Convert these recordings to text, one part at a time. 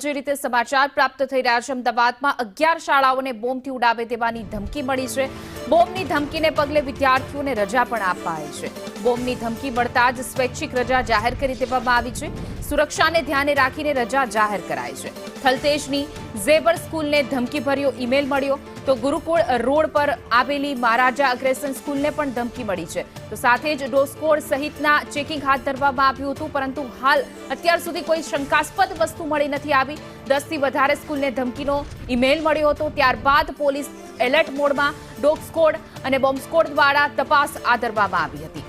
જે રીતે સમાચાર પ્રાપ્ત થઈ રહ્યા છે, અમદાવાદમાં 11 શાળાઓને બોમ્બથી ઉડાવી દેવાની ધમકી મળી છે। બોમ્બની ધમકીને પગલે વિદ્યાર્થીઓને રજા પણ અપાઈ છે। બોમ્બની ધમકી મળતા જ સ્વૈચ્છિક રજા જાહેર કરી દેવામાં આવી છે। સુરક્ષાને ધ્યાને રાખીને રજા જાહેર કરાઈ છે। થલતેજની ઝેબર સ્કૂલને ધમકીભર્યો ઈમેલ મળ્યો તો ગુરુકુળ રોડ પર આવેલી મહારાજા અગ્રેસન સ્કૂલને પણ ધમકી મળી છે। તો સાથે જ ડોસ્કોડ સહિતના ચેકિંગ હાથ ધરવામાં આવ્યું હતું, પરંતુ હાલ અત્યાર સુધી કોઈ શંકાસ્પદ વસ્તુ મળી નથી આવી। 10 થી વધારે સ્કૂલને ધમકીનો ઈમેલ મળ્યો હતો। ત્યારબાદ પોલીસ એલર્ટ મોડમાં ડોગ સ્કોડ અને બોમ્બ સ્કોડ દ્વારા તપાસ આદરવામાં આવી હતી।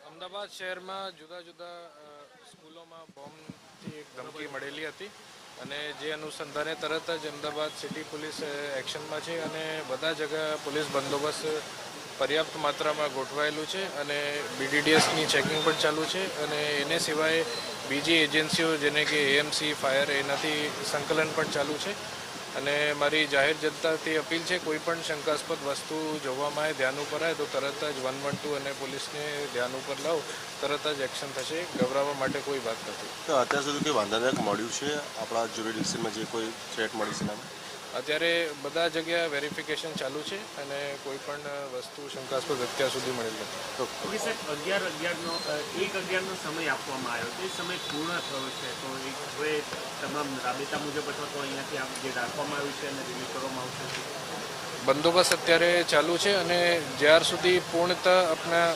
અમદાવાદ શહેરમાં જુદા જુદા સ્કૂલોમાં બોમ્બથી એક ધમકી મળેલી હતી અને જે અનુસંધાને તરત જ અમદાવાદ સિટી પોલીસ એક્શનમાં છે અને બધા જગ્યા પોલીસ બંદોબસ્ત પર્યાપ્ત માત્રામાં ગોઠવાયેલું છે અને BDDSની ચેકિંગ પણ ચાલુ છે અને એને સિવાય બીજી એજન્સીઓ જેને કે AMC ફાયર એનાથી સંકલન પણ ચાલુ છે અને મારી જાહેર જનતાથી અપીલ છે, કોઈ પણ શંકાસ્પદ વસ્તુ જોવામાં આવે, ધ્યાન ઉપર આવે તો તરત જ 112 અને પોલીસને ધ્યાન ઉપર લાવો, તરત જ એક્શન થશે। ગભરાવા માટે કોઈ વાત નથી। તો અત્યાર સુધી કોઈ વાંધાજનક મળ્યું છે આપણા જ્યુરિડિક્શનમાં જે કોઈ થ્રેટ મળી છે? અત્યારે બધા જગ્યા વેરિફિકેશન ચાલુ છે અને કોઈ પણ વસ્તુ શંકાસ્પદ અત્યાર સુધી મળેલ નથી। ઓકે સાહેબ, 11:11નો સમય આપવામાં આવ્યો, તે સમય પૂર્ણ થયો છે, તો હવે તમામ રાબેતા મુજબ અથવા તો અહીંયાથી જે રાખવામાં આવ્યું છે અને રિલીઝ કરવામાં આવશે? બંદોબસ્ત અત્યારે ચાલુ છે અને જ્યાર સુધી પૂર્ણતઃ આપણા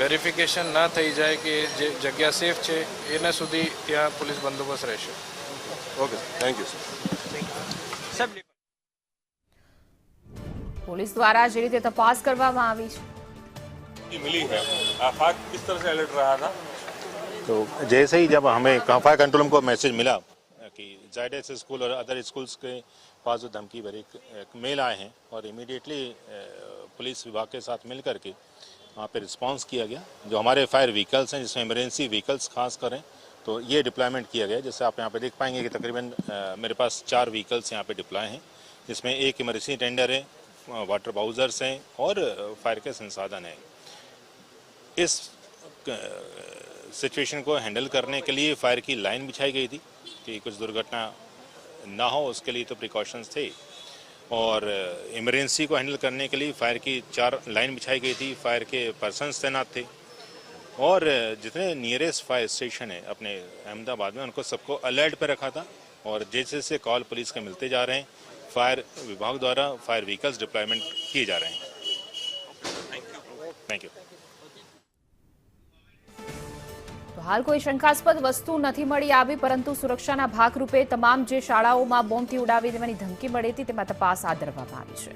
વેરિફિકેશન ના થઈ જાય કે જે જગ્યા સેફ છે એના સુધી ત્યાં પોલીસ બંદોબસ્ત રહેશે। Okay, thank you sir. Police દ્વારા જે રીતે તપાસ કરવામાં આવી છે, मिली है। आफाक किस तरह से अलर्ट रहा था? तो जैसे ही जब हमें फायर कंट्रोल रूम को मैसेज मिला कि जायडेस स्कूल और अदर स्कूल्स के पास जो धमकी भरे एक मेल आए हैं और इमीडिएटली पुलिस विभाग के साथ मिल करके वहाँ पे रिस्पांस किया गया। जो हमारे फायर व्हीकल्स हैं जिसमें इमरजेंसी व्हीकल्स खास करें तो ये डिप्लॉयमेंट किया गया। जैसे आप यहाँ पे देख पाएंगे कि तकरीबन मेरे पास 4 व्हीकल्स यहाँ पे डिप्लॉय हैं, जिसमें एक इमरजेंसी टेंडर है, वाटर बाउजर्स हैं और फायर के संसाधन हैं। इस सिचुएशन को हैंडल करने के लिए फायर की लाइन बिछाई गई थी कि कुछ दुर्घटना ना हो, उसके लिए तो प्रिकॉशंस थे और इमरजेंसी को हैंडल करने के लिए फायर की 4 लाइन बिछाई गई थी। फायर के पर्सन्स तैनात थे और जितने नियरेस्ट फायर स्टेशन है अपने अहमदाबाद में उनको सबको अलर्ट पर रखा था और जैसे जैसे कॉल पुलिस के मिलते जा रहे हैं फायर विभाग द्वारा फायर व्हीकल्स डिप्लॉयमेंट किए जा रहे हैं। Thank you. તો હાલ કોઈ શંકાસ્પદ વસ્તુ નથી મળી આવી, પરંતુ સુરક્ષાના ભાગરૂપે તમામ જે શાળાઓમાં બોમ્બથી ઉડાવી દેવાની ધમકી મળી હતી તેમાં તપાસ હાથ ધરવામાં આવી છે।